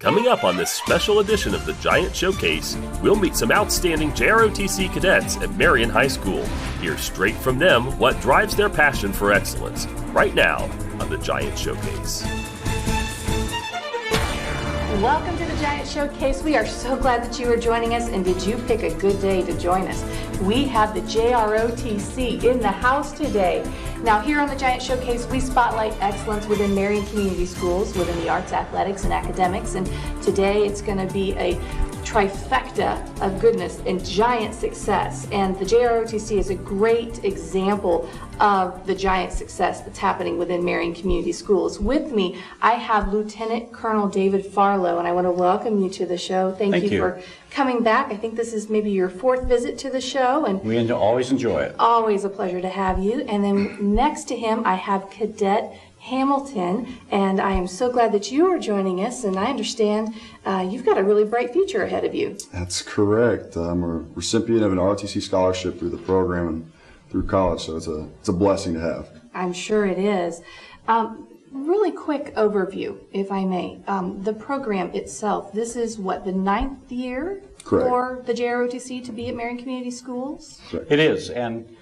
Coming up on this special edition of the Giant Showcase, we'll meet some outstanding JROTC cadets at Marion High School. Hear straight from them what drives their passion for excellence, right now on the Giant Showcase. Welcome to the Giant Showcase. We are so glad that you are joining us, and did you pick a good day to join us? We have the JROTC in the house today. Now here on the Giant Showcase, we spotlight excellence within Marion Community Schools, within the arts, athletics, and academics, and today it's going to be a trifecta of goodness and giant success, and the JROTC is a great example of the giant success that's happening within Marion Community Schools. With me, I have Lieutenant Colonel David Farlow, and I want to welcome you to the show. Thank you for coming back. I think this is maybe your fourth visit to the show, and we always enjoy it. Always a pleasure to have you. And then next to him, I have Cadet Hamilton, and I am so glad that you are joining us, and I understand you've got a really bright future ahead of you. That's correct. I'm a recipient of an ROTC scholarship through the program and through college, so it's a blessing to have. I'm sure it is. Really quick overview, if I may. The program itself, this is what, the 9th year Correct. For the JROTC to be at Marion Community Schools? Correct. It is, and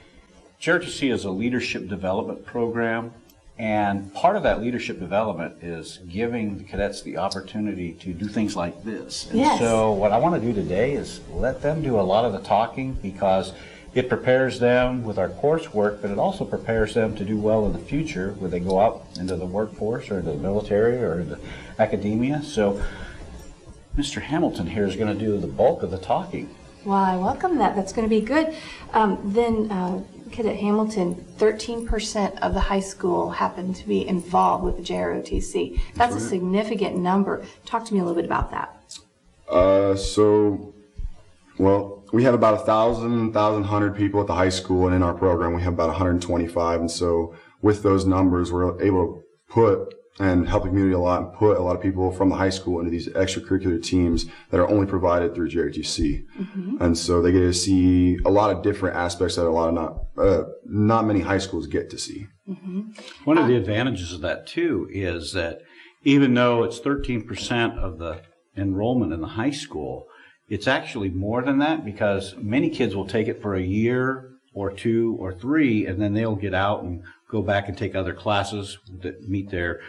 JROTC is a leadership development program. And part of that leadership development is giving the cadets the opportunity to do things like this. And yes. So what I want to do today is let them do a lot of the talking, because it prepares them with our coursework, but it also prepares them to do well in the future when they go out into the workforce or into the military or into academia. So Mr. Hamilton here is going to do the bulk of the talking. Well, I welcome that. That's going to be good. Cadet Hamilton, 13% of the high school happened to be involved with the JROTC. That's a significant number. Talk to me a little bit about that. We have about 1,100 people at the high school, and in our program we have about 125. And so with those numbers, we're able to put and help the community a lot and put a lot of people from the high school into these extracurricular teams that are only provided through JROTC. Mm-hmm. And so they get to see a lot of different aspects that not many high schools get to see. Mm-hmm. One of the advantages of that, too, is that even though it's 13% of the enrollment in the high school, it's actually more than that, because many kids will take it for a year or 2 or 3, and then they'll get out and go back and take other classes that meet their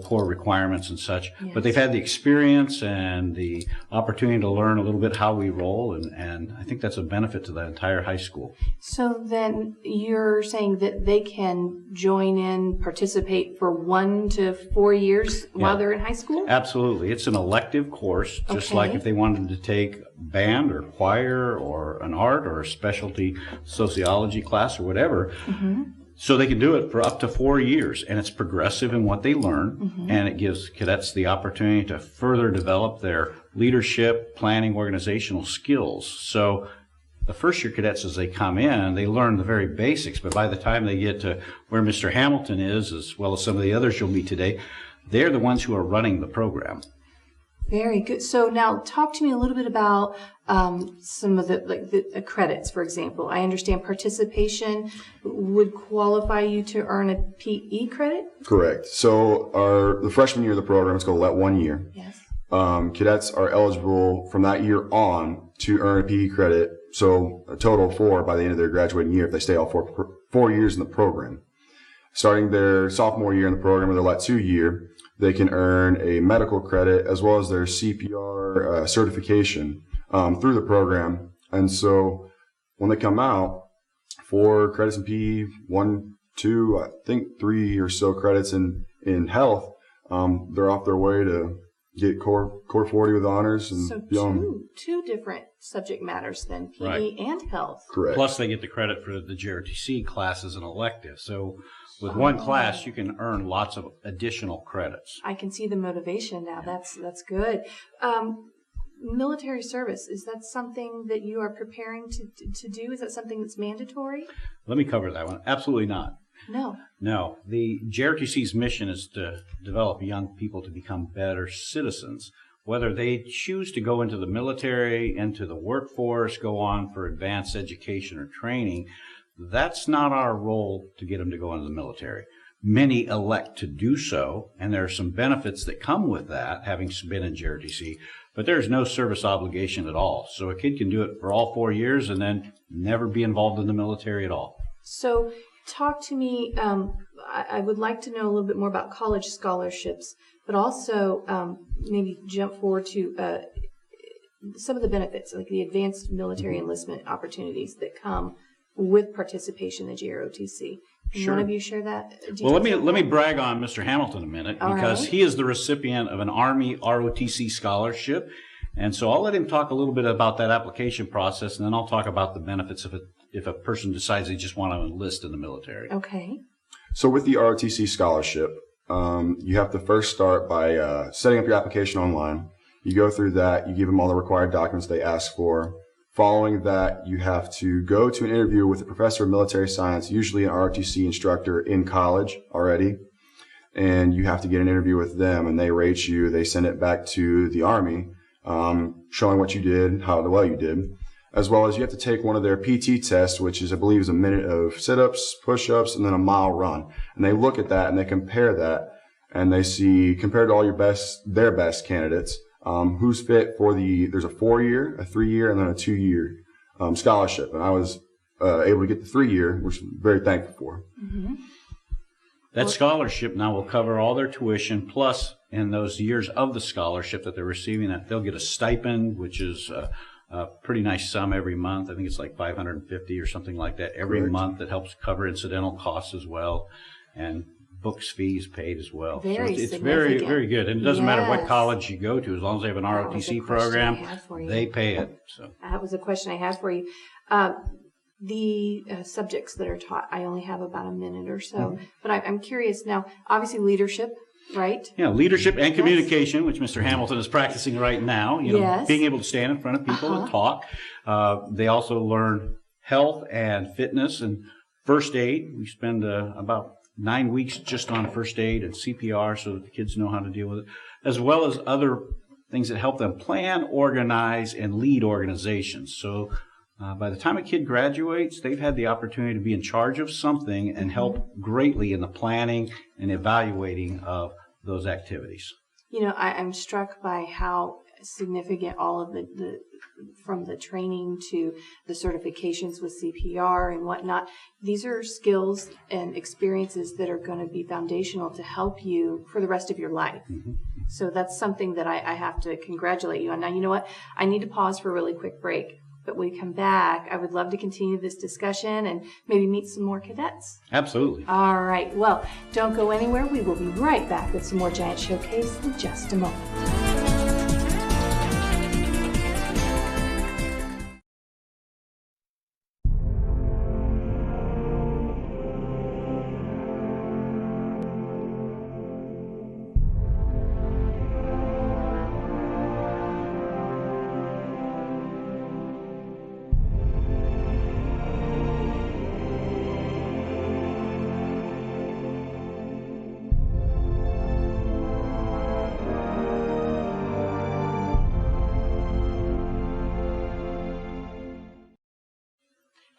core requirements and such. Yes. But they've had the experience and the opportunity to learn a little bit how we roll, and I think that's a benefit to the entire high school. So then you're saying that they can join in, participate for 1 to 4 years while they're in high school? Absolutely. It's an elective course, just like if they wanted to take band or choir or an art or a specialty sociology class or whatever. Mm-hmm. So they can do it for up to 4 years, and it's progressive in what they learn, and it gives cadets the opportunity to further develop their leadership, planning, organizational skills. So the first year cadets, as they come in, they learn the very basics, but by the time they get to where Mr. Hamilton is, as well as some of the others you'll meet today, they're the ones who are running the program. Very good. So now talk to me a little bit about some of the credits, for example. I understand participation would qualify you to earn a PE credit? Correct. So the freshman year of the program is going to let 1 year. Yes. Cadets are eligible from that year on to earn a PE credit, so a total of 4 by the end of their graduating year if they stay all 4 years in the program. Starting their sophomore year in the program, or their let 2 year, they can earn a medical credit as well as their CPR certification through the program. And so when they come out, 4 credits in PE, 1, 2, I think 3 or so credits in health, they're off their way to get core 40 with honors. And so two different subject matters then, PE and health. Correct. Plus they get the credit for the JROTC class as an elective. So with one class, you can earn lots of additional credits. I can see the motivation now. That's good. Military service, is that something that you are preparing to do? Is that something that's mandatory? Let me cover that one. Absolutely not. No. The JROTC's mission is to develop young people to become better citizens. Whether they choose to go into the military, into the workforce, go on for advanced education or training, that's not our role to get them to go into the military. many elect to do so, and there are some benefits that come with that, having been in JROTC, but there's no service obligation at all. So a kid can do it for all 4 years and then never be involved in the military at all. So talk to me, I would like to know a little bit more about college scholarships, but also maybe jump forward to some of the benefits, like the advanced military enlistment opportunities that come with participation in the JROTC. Can Sure. one of you share that? Well, let me brag on Mr. Hamilton a minute, because he is the recipient of an Army ROTC scholarship. And so I'll let him talk a little bit about that application process, and then I'll talk about the benefits if a person decides they just want to enlist in the military. Okay. So with the ROTC scholarship, you have to first start by setting up your application online. You go through that, you give them all the required documents they ask for. Following that, you have to go to an interview with a professor of military science, usually an ROTC instructor in college already. And you have to get an interview with them, and they rate you. They send it back to the Army, showing what you did, how well you did, as well as you have to take one of their PT tests, which is, I believe, is a minute of sit-ups, push-ups, and then a mile run. And they look at that and they compare that, and they see, compared to all their best candidates, who's fit for there's a 4-year, a 3-year, and then a 2-year scholarship. And I was able to get the 3-year, which I'm very thankful for. Mm-hmm. That scholarship now will cover all their tuition, plus in those years of the scholarship that they're receiving, that they'll get a stipend, which is a pretty nice sum every month. I think it's like $550 or something like that every Correct. month, that helps cover incidental costs as well, and books fees paid as well. Very so it's very, significant. very good. And it doesn't matter what Yes. college you go to, as long as they have an That was a ROTC question I program, had for you. they pay it. So That was a question I had for you. The subjects that are taught, I only have about a minute or so, but I'm curious now, obviously leadership, right? yeah, leadership and communication, which Mr. Hamilton is practicing right now. You know, Yes. being able to stand in front of people and talk. They also learn health and fitness and first aid. We spend about 9 weeks just on first aid and CPR, so that the kids know how to deal with it, as well as other things that help them plan, organize, and lead organizations. So by the time a kid graduates, they've had the opportunity to be in charge of something and help greatly in the planning and evaluating of those activities. You know, I'm struck by how significant all of the from the training to the certifications with CPR and whatnot. These are skills and experiences that are going to be foundational to help you for the rest of your life. Mm-hmm. So that's something that I have to congratulate you on. Now, you know what? I need to pause for a really quick break. But when we come back, I would love to continue this discussion and maybe meet some more cadets. Absolutely. All right. Well, don't go anywhere. We will be right back with some more Giant Showcase in just a moment.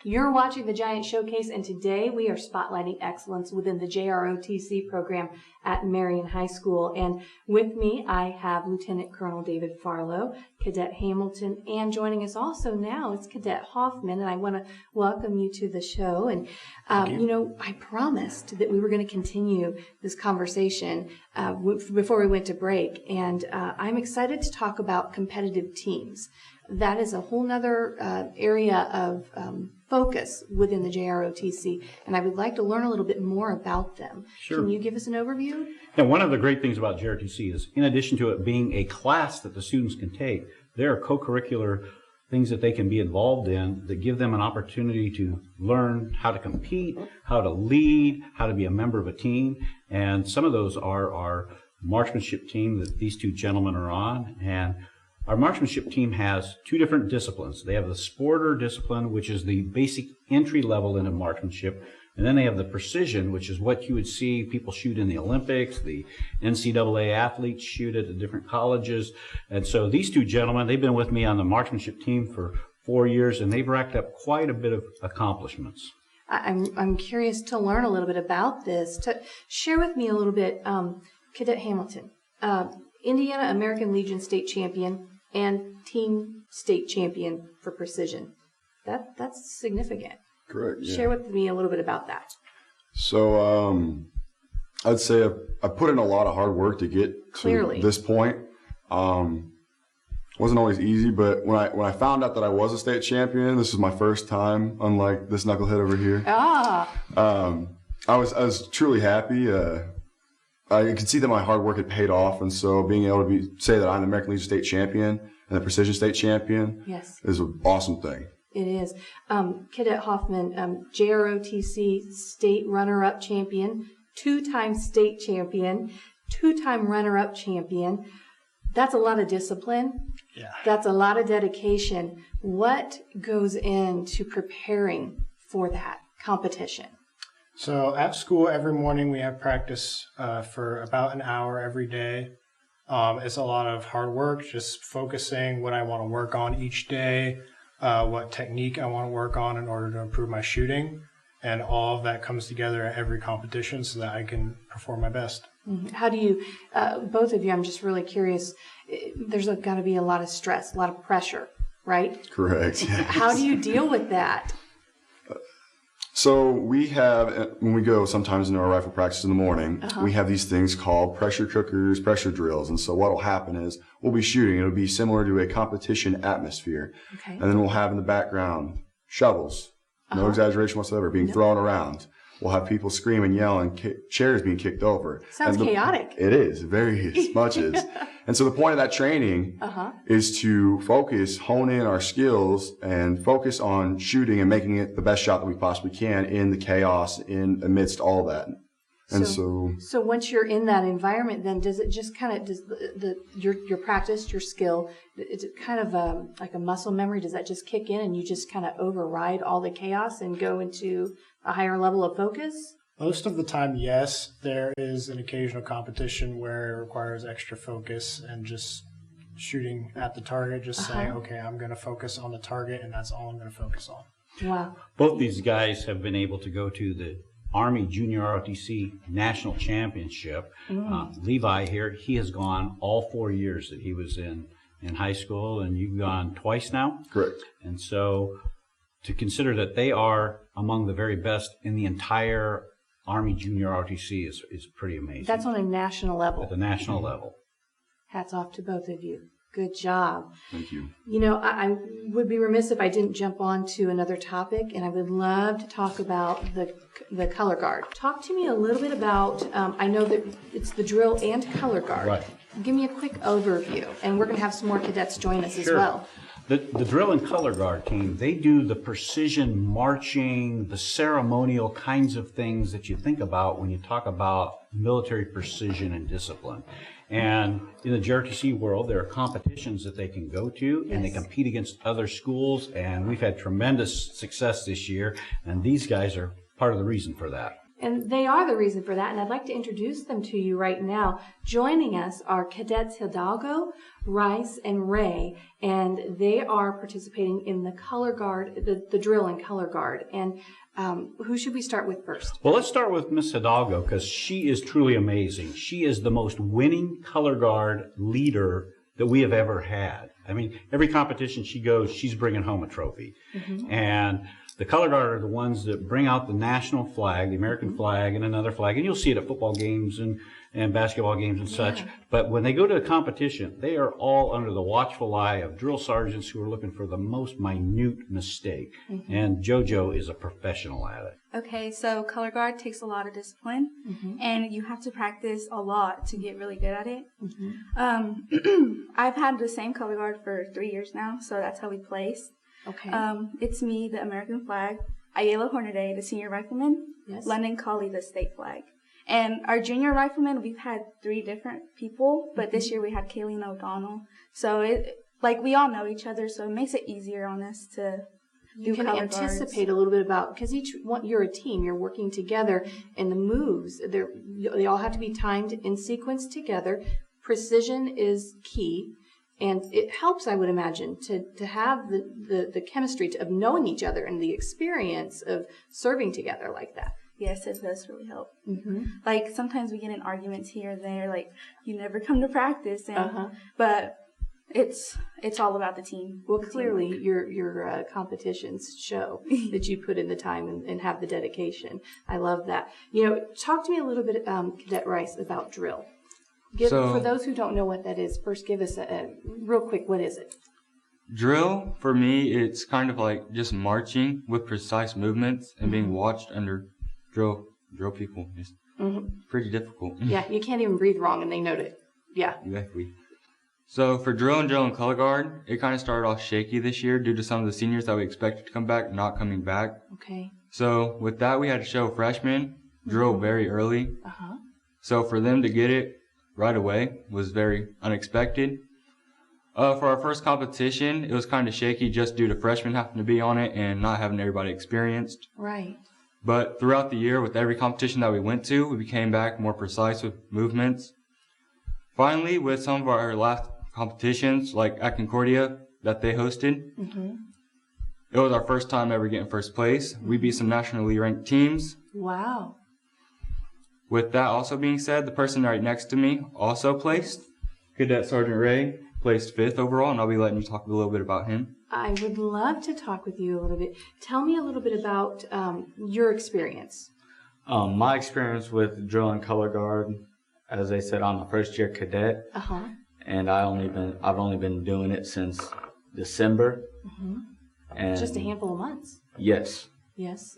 You're watching the Giant Showcase, and today we are spotlighting excellence within the JROTC program at Marion High School. And with me, I have Lieutenant Colonel David Farlow, Cadet Hamilton, and joining us also now is Cadet Hoffman. And I want to welcome you to the show. And, you know, I promised that we were going to continue this conversation before we went to break. And I'm excited to talk about competitive teams. That is a whole nother area of focus within the JROTC, and I would like to learn a little bit more about them. Sure. Can you give us an overview? And one of the great things about JROTC is, in addition to it being a class that the students can take, there are co-curricular things that they can be involved in that give them an opportunity to learn how to compete, how to lead, how to be a member of a team. And some of those are our marksmanship team that these two gentlemen are on. And our marksmanship team has two different disciplines. They have the sporter discipline, which is the basic entry level into marksmanship. And then they have the precision, which is what you would see people shoot in the Olympics, the NCAA athletes shoot at the different colleges. And so these two gentlemen, they've been with me on the marksmanship team for 4 years, and they've racked up quite a bit of accomplishments. I'm curious to learn a little bit about this. To share with me a little bit, Cadet Hamilton, Indiana American Legion state champion and team state champion for precision. That's significant. Correct. Yeah. Share with me a little bit about that. So I'd say I put in a lot of hard work to get to this point. Wasn't always easy, but when I found out that I was a state champion, this was my first time, unlike this knucklehead over here. I was truly happy. I could see that my hard work had paid off, and so being able to say that I'm the American Legion state champion and the precision state champion is an awesome thing. It is. Cadet Hoffman, JROTC state runner-up champion, 2-time state champion, 2-time runner-up champion. That's a lot of discipline. Yeah. That's a lot of dedication. What goes into preparing for that competition? So at school every morning we have practice for about an hour every day. It's a lot of hard work, just focusing what I want to work on each day, what technique I want to work on in order to improve my shooting. And all of that comes together at every competition so that I can perform my best. How do you, both of you, I'm just really curious, there's got to be a lot of stress, a lot of pressure, right? Correct. Yes. How do you deal with that? So we have, when we go sometimes into our rifle practice in the morning, we have these things called pressure cookers, pressure drills. And so what will happen is we'll be shooting. It'll be similar to a competition atmosphere. Okay. And then we'll have in the background shovels, no exaggeration whatsoever, being thrown around. We'll have people scream and yell and chairs being kicked over. Sounds chaotic. It is, very much is. And so the point of that training is to focus, hone in our skills, and focus on shooting and making it the best shot that we possibly can in the chaos, amidst all that. And so once you're in that environment, then does it just kind of, does your practice, your skill, is it kind of like a muscle memory? Does that just kick in and you just kind of override all the chaos and go into a higher level of focus? Most of the time, yes. There is an occasional competition where it requires extra focus and just shooting at the target, just saying, okay, I'm going to focus on the target and that's all I'm going to focus on. Wow. Both these guys have been able to go to the Army Junior ROTC National Championship. Levi here, he has gone all 4 years that he was in high school, and you've gone twice now? Correct. And so to consider that they are among the very best in the entire Army Junior ROTC is pretty amazing. That's on a national level. At the national level. Hats off to both of you. Good job. Thank you. You know, I would be remiss if I didn't jump on to another topic, and I would love to talk about the color guard. Talk to me a little bit about, I know that it's the drill and color guard. Right. Give me a quick overview, and we're going to have some more cadets join us as well. The drill and color guard team, they do the precision marching, the ceremonial kinds of things that you think about when you talk about military precision and discipline. And in the JRTC world, there are competitions that they can go to, and they compete against other schools, and we've had tremendous success this year, and these guys are part of the reason for that. And they are the reason for that, and I'd like to introduce them to you right now. Joining us are Cadets Hidalgo, Rice, and Ray, and they are participating in the color guard, the drill and color guard. And who should we start with first? Well, let's start with Miss Hidalgo, because she is truly amazing. She is the most winning color guard leader that we have ever had. I mean, every competition she goes, she's bringing home a trophy. And the color guard are the ones that bring out the national flag, the American flag, and another flag. And you'll see it at football games and basketball games and such. But when they go to a competition, they are all under the watchful eye of drill sergeants who are looking for the most minute mistake. And JoJo is a professional at it. Okay, so color guard takes a lot of discipline, and you have to practice a lot to get really good at it. I've had the same color guard for 3 years now, so that's how we place. Okay. It's me, the American flag, Ayala Hornaday, the senior rifleman, London Colley, the state flag. And our junior riflemen, we've had 3 different people, but this year we had Kayleen O'Donnell. So we all know each other, so it makes it easier on us to you can anticipate a little bit about, because you're a team, you're working together, and the moves, they all have to be timed in sequence together. Precision is key, And it helps, I would imagine, to have the chemistry of knowing each other and the experience of serving together like that. Yes, it does really help. Mm-hmm. Like, sometimes we get in arguments here and there, like, you never come to practice, and but it's all about the team. Well, clearly, your competitions show that you put in the time and have the dedication. I love that. Talk to me a little bit, Cadet Rice, about drill. For those who don't know what that is, first give us a real quick, what is it? Drill, for me, it's kind of like just marching with precise movements and being watched under drill people. It's pretty difficult. Yeah, you can't even breathe wrong and they note it. Yeah. Exactly. So for drill and color guard, it kind of started off shaky this year due to some of the seniors that we expected to come back not coming back. Okay. So with that, we had to show freshmen drill very early. So for them to get it right away was very unexpected. For our first competition, it was kind of shaky just due to freshmen having to be on it and not having everybody experienced. Right. But throughout the year, with every competition that we went to, we became back more precise with movements. Finally, with some of our last competitions, like at Concordia that they hosted, it was our first time ever getting first place. We beat some nationally ranked teams. Wow. With that also being said, the person right next to me also placed. Cadet Sergeant Ray placed 5th overall, and I'll be letting you talk a little bit about him. I would love to talk with you a little bit. Tell me a little bit about your experience. My experience with drill and color guard, as I said, I'm a first-year cadet, and I've only been doing it since December. And just a handful of months. Yes. Yes.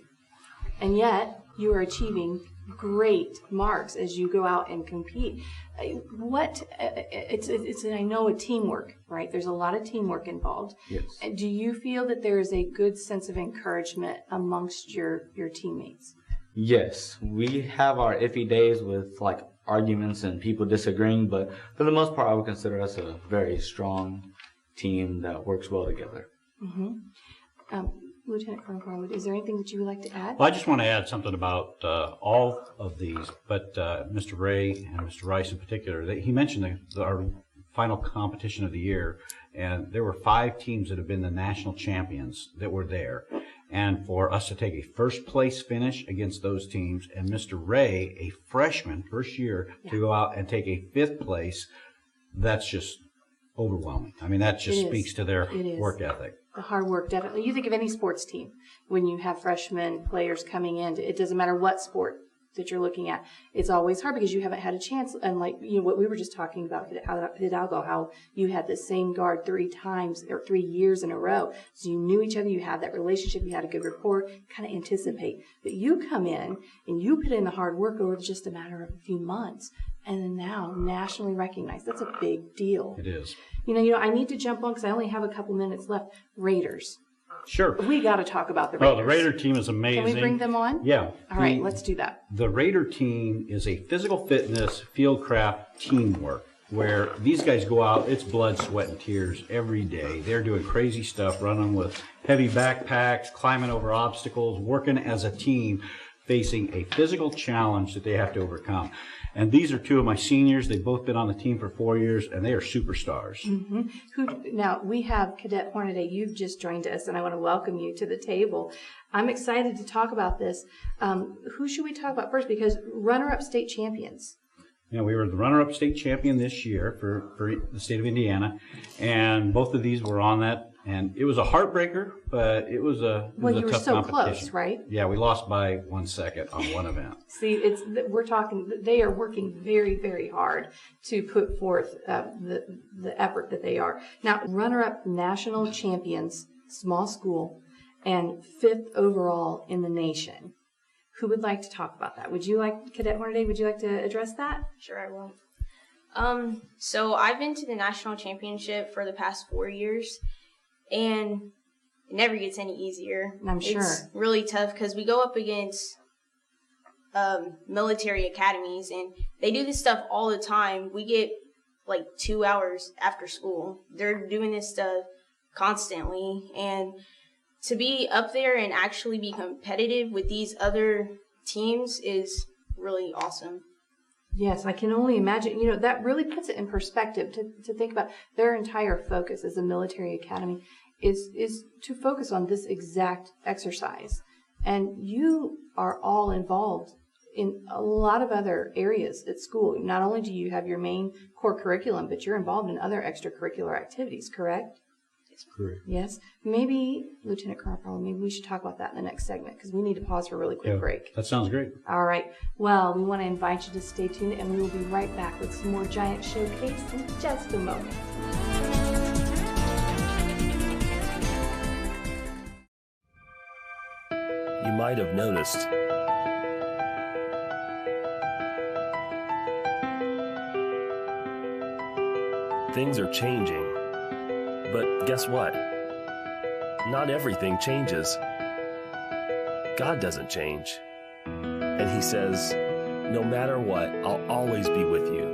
And yet you are achieving great marks as you go out and compete. It's I know a teamwork, right? There's a lot of teamwork involved. Yes. Do you feel that there is a good sense of encouragement amongst your teammates? Yes. We have our iffy days with like arguments and people disagreeing, but for the most part, I would consider us a very strong team that works well together. Lieutenant Colonel Garwood, is there anything that you would like to add? Well, I just want to add something about all of these, but Mr. Ray and Mr. Rice in particular, he mentioned our final competition of the year, and there were 5 teams that have been the national champions that were there. And for us to take a first place finish against those teams, and Mr. Ray, a freshman, first year, to go out and take a 5th place, that's just overwhelming. I mean, that just speaks to their work ethic. The hard work, definitely. You think of any sports team when you have freshman players coming in. It doesn't matter what sport that you're looking at. It's always hard because you haven't had a chance. And like what we were just talking about, Hidalgo, how you had the same guard 3 times or 3 years in a row. So you knew each other. You had that relationship. You had a good rapport. Kind of anticipate. But you come in and you put in the hard work over just a matter of a few months, and then now nationally recognized. That's a big deal. It is. I need to jump on because I only have a couple minutes left. Raiders. Sure. We got to talk about the Raiders. Oh, the Raider team is amazing. Can we bring them on? Yeah. All right, let's do that. The Raider team is a physical fitness, fieldcraft teamwork where these guys go out, it's blood, sweat, and tears every day. They're doing crazy stuff, running with heavy backpacks, climbing over obstacles, working as a team, facing a physical challenge that they have to overcome. And these are 2 of my seniors. They've both been on the team for 4 years, and they are superstars. Now, we have Cadet Hornaday. You've just joined us, and I want to welcome you to the table. I'm excited to talk about this. Who should we talk about first? Because runner-up state champions. We were the runner-up state champion this year for the state of Indiana, and both of these were on that. And it was a heartbreaker, but it was a tough competition. Well, you were so close, right? Yeah, we lost by 1 second on one event. See, they are working very, very hard to put forth the effort that they are. Now, runner-up national champions, small school, and 5th overall in the nation. Who would like to talk about that? Cadet Hornaday, would you like to address that? Sure, I will. So I've been to the national championship for the past 4 years. And it never gets any easier. I'm sure. It's really tough because we go up against military academies, and they do this stuff all the time. We get like 2 hours after school. They're doing this stuff constantly. And to be up there and actually be competitive with these other teams is really awesome. Yes, I can only imagine. You know, that really puts it in perspective to think about their entire focus as a military academy is to focus on this exact exercise. And you are all involved in a lot of other areas at school. Not only do you have your main core curriculum, but you're involved in other extracurricular activities, correct? Correct. Yes. Maybe, Lieutenant Colonel Farlow, maybe we should talk about that in the next segment because we need to pause for a really quick break. That sounds great. All right. Well, we want to invite you to stay tuned, and we will be right back with some more Giant Showcase in just a moment. You might have noticed things are changing, but guess what? Not everything changes. God doesn't change. And He says, no matter what, I'll always be with you.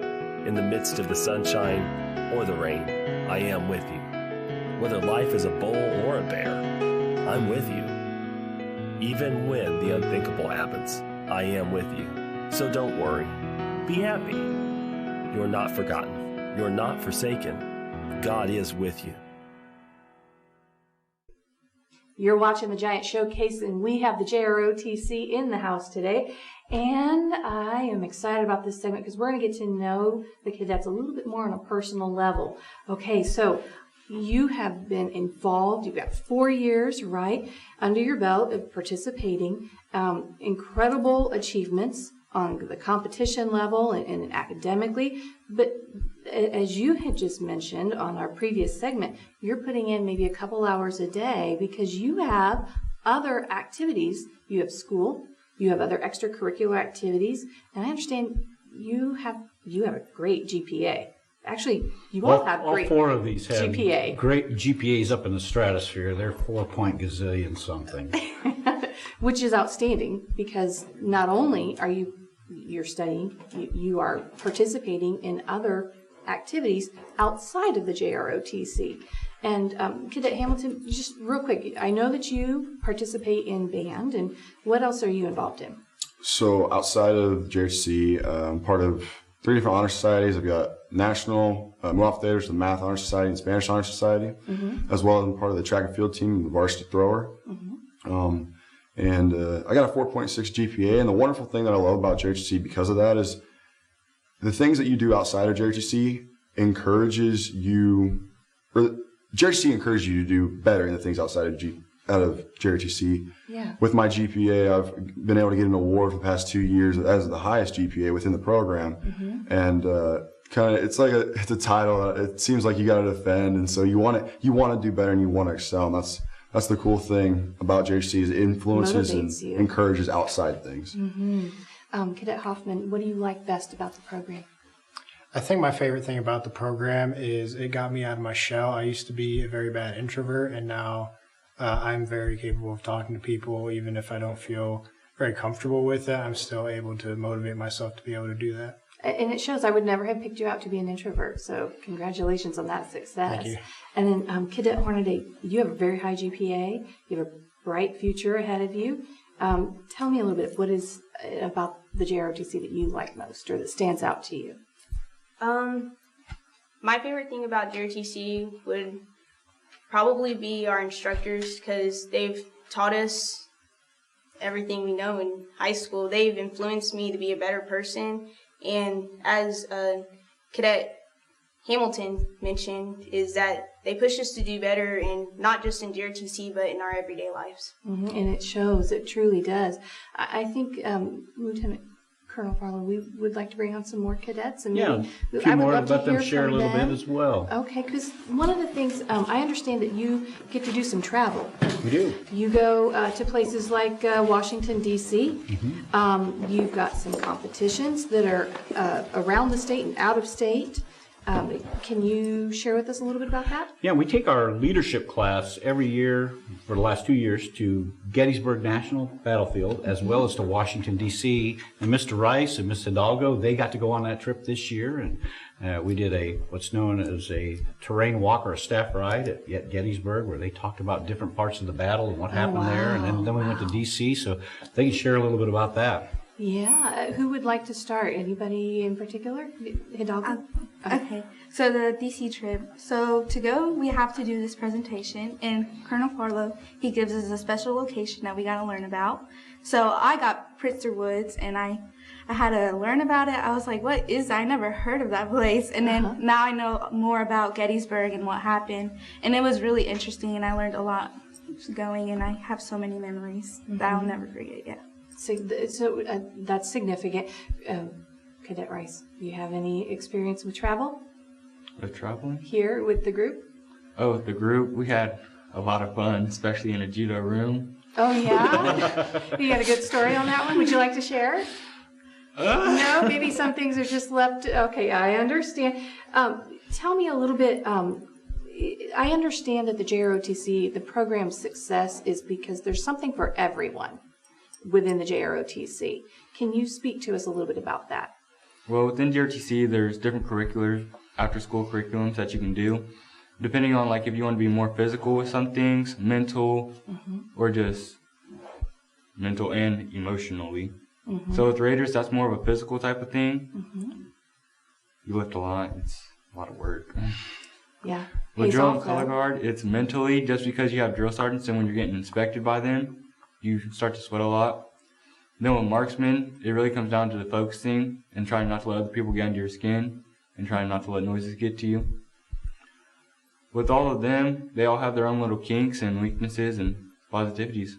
In the midst of the sunshine or the rain, I am with you. Whether life is a bull or a bear, I'm with you. Even when the unthinkable happens, I am with you. So don't worry. Be happy. You're not forgotten. You're not forsaken. God is with you. You're watching the Giant Showcase, and we have the JROTC in the house today. And I am excited about this segment because we're going to get to know the cadets a little bit more on a personal level. Okay, so you have been involved. You've got 4 years, right, under your belt of participating. Incredible achievements on the competition level and academically. But as you had just mentioned on our previous segment, you're putting in maybe a couple hours a day because you have other activities. You have school, you have other extracurricular activities, and I understand you have a great GPA. Actually, you all have great GPA. All 4 of these have great GPAs up in the stratosphere. They're 4-point gazillion something. Which is outstanding because not only are you're studying, you are participating in other activities outside of the JROTC. And Cadet Hamilton, just real quick, I know that you participate in band, and what else are you involved in? So outside of JROTC, I'm part of 3 different honor societies. I've got National Move Theaters, the Math Honor Society, and Spanish Honor Society, as well as I'm part of the track and field team, the varsity thrower. And I got a 4.6 GPA, and the wonderful thing that I love about JROTC because of that is the things that you do outside of JROTC encourages you, or JROTC encourages you to do better in the things outside of JROTC. Yeah. With my GPA, I've been able to get an award for the past 2 years as the highest GPA within the program, and kind of it's a title. It seems like you got to defend, and so you want to do better and you want to excel, and that's the cool thing about JROTC is it influences and encourages outside things. Cadet Hoffman, what do you like best about the program? I think my favorite thing about the program is it got me out of my shell. I used to be a very bad introvert, and now I'm very capable of talking to people. Even if I don't feel very comfortable with it, I'm still able to motivate myself to be able to do that. And it shows. I would never have picked you out to be an introvert, so congratulations on that success. Thank you. And then Cadet Hornaday, you have a very high GPA. You have a bright future ahead of you. Tell me a little bit, what is about the JROTC that you like most or that stands out to you? My favorite thing about JROTC would probably be our instructors because they've taught us everything we know in high school. They've influenced me to be a better person. And as Cadet Hamilton mentioned, is that they push us to do better, and not just in JROTC, but in our everyday lives. And it shows. It truly does. I think, Lieutenant Colonel Farlow, we would like to bring on some more cadets. And a few more, let them share a little bit as well. Okay, because one of the things, I understand that you get to do some travel. We do. You go to places like Washington, D.C. You've got some competitions that are around the state and out of state. Can you share with us a little bit about that? Yeah, we take our leadership class every year for the last 2 years to Gettysburg National Battlefield, as well as to Washington, D.C. And Mr. Rice and Miss Hidalgo, they got to go on that trip this year. And we did what's known as a terrain walk or a staff ride at Gettysburg, where they talked about different parts of the battle and what happened there. And then we went to D.C., so they can share a little bit about that. Yeah. Who would like to start? Anybody in particular? Hidalgo? Okay. So the DC trip. So to go, we have to do this presentation, and Colonel Farlow, he gives us a special location that we got to learn about. So I got Pritzker Woods, and I had to learn about it. I was like, what is that? I never heard of that place. And then now I know more about Gettysburg and what happened. And it was really interesting, and I learned a lot going, and I have so many memories that I'll never forget. Yeah. So that's significant. Cadet Rice, do you have any experience with travel? With traveling? Here with the group? Oh, with the group, we had a lot of fun, especially in a judo room. Oh, yeah? You got a good story on that one? Would you like to share? No, maybe some things are just left. Okay, I understand. Tell me a little bit. I understand that the JROTC, the program's success is because there's something for everyone within the JROTC. Can you speak to us a little bit about that? Well, within JROTC, there's different curriculars, after-school curriculums that you can do, depending on like if you want to be more physical with some things, mental, or just mental and emotionally. So with Raiders, that's more of a physical type of thing. You lift a lot. It's a lot of work. Yeah. With drill and color guard, it's mentally, just because you have drill sergeants and when you're getting inspected by them, you start to sweat a lot. Then with marksmen, it really comes down to the focusing and trying not to let other people get under your skin and trying not to let noises get to you. With all of them, they all have their own little kinks and weaknesses and positivities.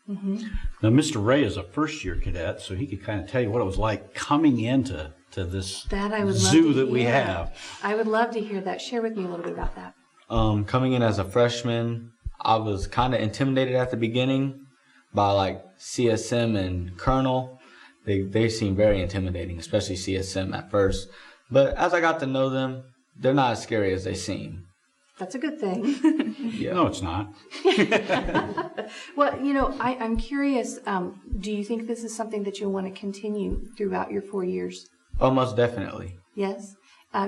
Now, Mr. Ray is a first-year cadet, so he could kind of tell you what it was like coming into this zoo that we have. I would love to hear that. Share with me a little bit about that. Coming in as a freshman, I was kind of intimidated at the beginning by like CSM and Colonel. They seem very intimidating, especially CSM at first. But as I got to know them, they're not as scary as they seem. That's a good thing. Yeah. No, it's not. Well, I'm curious, do you think this is something that you'll want to continue throughout your 4 years? Oh, most definitely. Yes.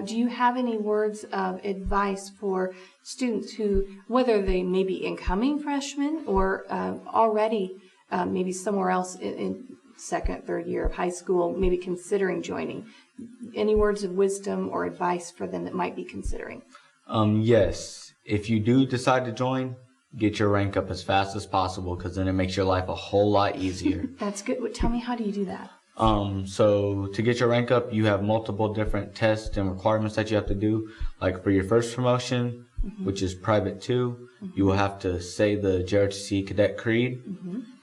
Do you have any words of advice for students who, whether they may be incoming freshmen or already maybe somewhere else in second, third year of high school, maybe considering joining? Any words of wisdom or advice for them that might be considering? Yes. If you do decide to join, get your rank up as fast as possible, because then it makes your life a whole lot easier. That's good. Tell me, how do you do that? So to get your rank up, you have multiple different tests and requirements that you have to do. Like for your first promotion, which is Private 2, you will have to say the JRTC Cadet Creed,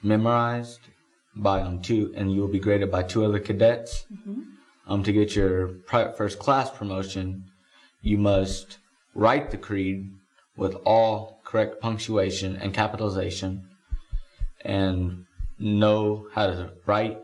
memorized by 2, and you will be graded by 2 other cadets. To get your first class promotion, you must write the creed with all correct punctuation and capitalization, and know how to write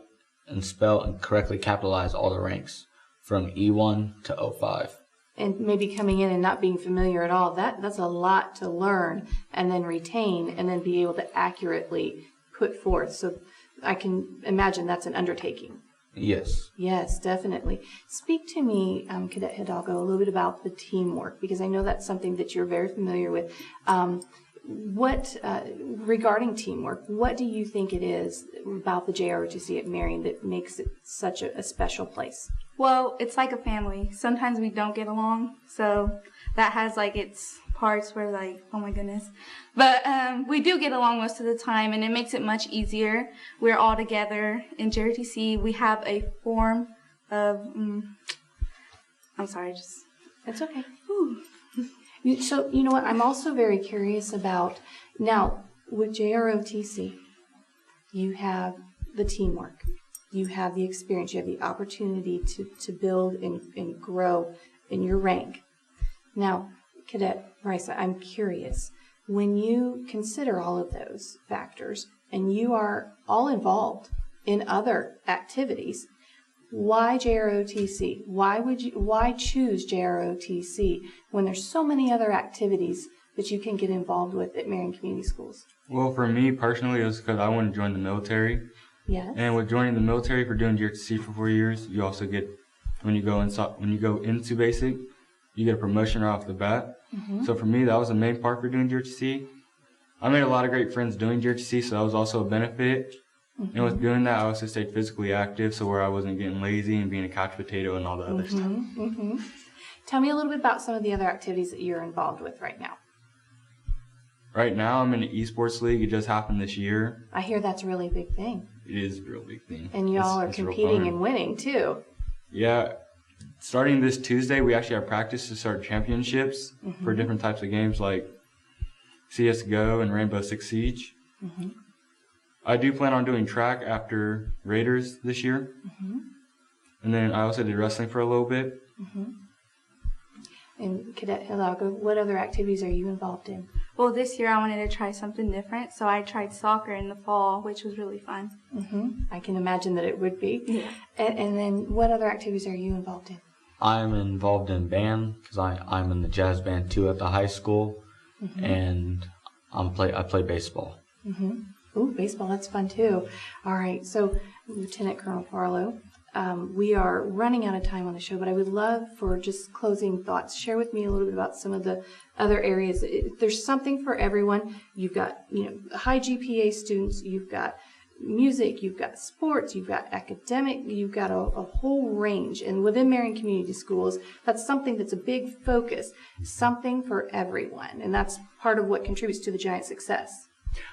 and spell and correctly capitalize all the ranks from E1 to O5. And maybe coming in and not being familiar at all, that's a lot to learn and then retain and then be able to accurately put forth. So I can imagine that's an undertaking. Yes. Yes, definitely. Speak to me, Cadet Hidalgo, a little bit about the teamwork, because I know that's something that you're very familiar with. Regarding teamwork, what do you think it is about the JROTC at Marion that makes it such a special place? Well, it's like a family. Sometimes we don't get along, so that has like its parts where like, oh my goodness. But we do get along most of the time, and it makes it much easier. We're all together in JROTC. We have a form of, I'm sorry, That's okay. So, you know what, I'm also very curious about, now, with JROTC, you have the teamwork, you have the experience, you have the opportunity to build and grow in your rank. Now, Cadet Rice, I'm curious, when you consider all of those factors, and you are all involved in other activities, why JROTC? Why choose JROTC when there's so many other activities that you can get involved with at Marion Community Schools? Well, for me personally, it was because I wanted to join the military. Yes. And with joining the military for doing JROTC for 4 years, you also get, when you go into basic, you get a promotion right off the bat. So for me, that was the main part for doing JROTC. I made a lot of great friends doing JROTC, so that was also a benefit. And with doing that, I also stayed physically active, so where I wasn't getting lazy and being a couch potato and all the other stuff. Tell me a little bit about some of the other activities that you're involved with right now. Right now, I'm in an esports league. It just happened this year. I hear that's a really big thing. It is a real big thing. And y'all are competing and winning, too. Yeah. Starting this Tuesday, we actually have practice to start championships for different types of games like CSGO and Rainbow Six Siege. I do plan on doing track after Raiders this year. And then I also did wrestling for a little bit. And Cadet Hidalgo, what other activities are you involved in? Well, this year I wanted to try something different, so I tried soccer in the fall, which was really fun. I can imagine that it would be. Yeah. And then what other activities are you involved in? I'm involved in band because I'm in the jazz band too at the high school, and I play baseball. Ooh, baseball, that's fun too. All right, so Lieutenant Colonel Farlow, we are running out of time on the show, but I would love for just closing thoughts. Share with me a little bit about some of the other areas. There's something for everyone. You've got, high GPA students. You've got music. You've got sports. You've got academic. You've got a whole range. And within Marion Community Schools, that's something that's a big focus. Something for everyone. And that's part of what contributes to the Giant success.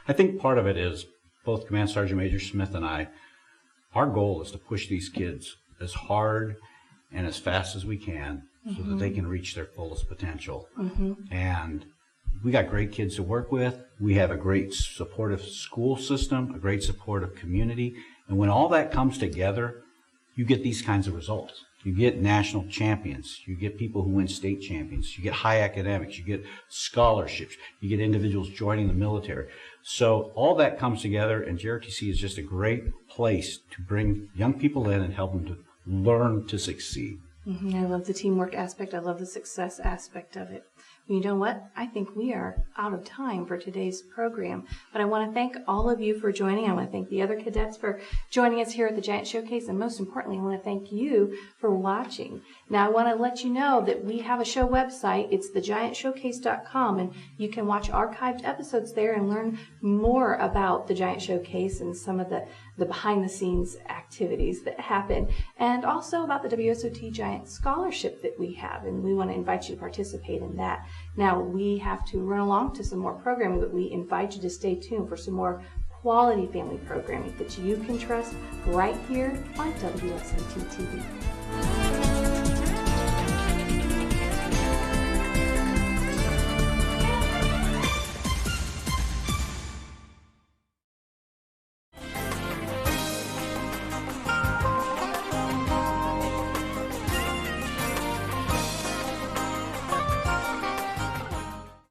I think part of it is both Command Sergeant Major Smith and I, our goal is to push these kids as hard and as fast as we can so that they can reach their fullest potential. And we got great kids to work with. We have a great supportive school system, a great supportive community. And when all that comes together, you get these kinds of results. You get national champions. You get people who win state champions. You get high academics. You get scholarships. You get individuals joining the military. So all that comes together, and JROTC is just a great place to bring young people in and help them to learn to succeed. I love the teamwork aspect. I love the success aspect of it. You know what? I think we are out of time for today's program, but I want to thank all of you for joining. I want to thank the other cadets for joining us here at the Giant Showcase, and most importantly, I want to thank you for watching. Now, I want to let you know that we have a show website. It's thegiantshowcase.com, and you can watch archived episodes there and learn more about the Giant Showcase and some of the behind-the-scenes activities that happen, and also about the WSOT Giant Scholarship that we have, and we want to invite you to participate in that. Now, we have to run along to some more programming, but we invite you to stay tuned for some more quality family programming that you can trust right here on WSOT TV.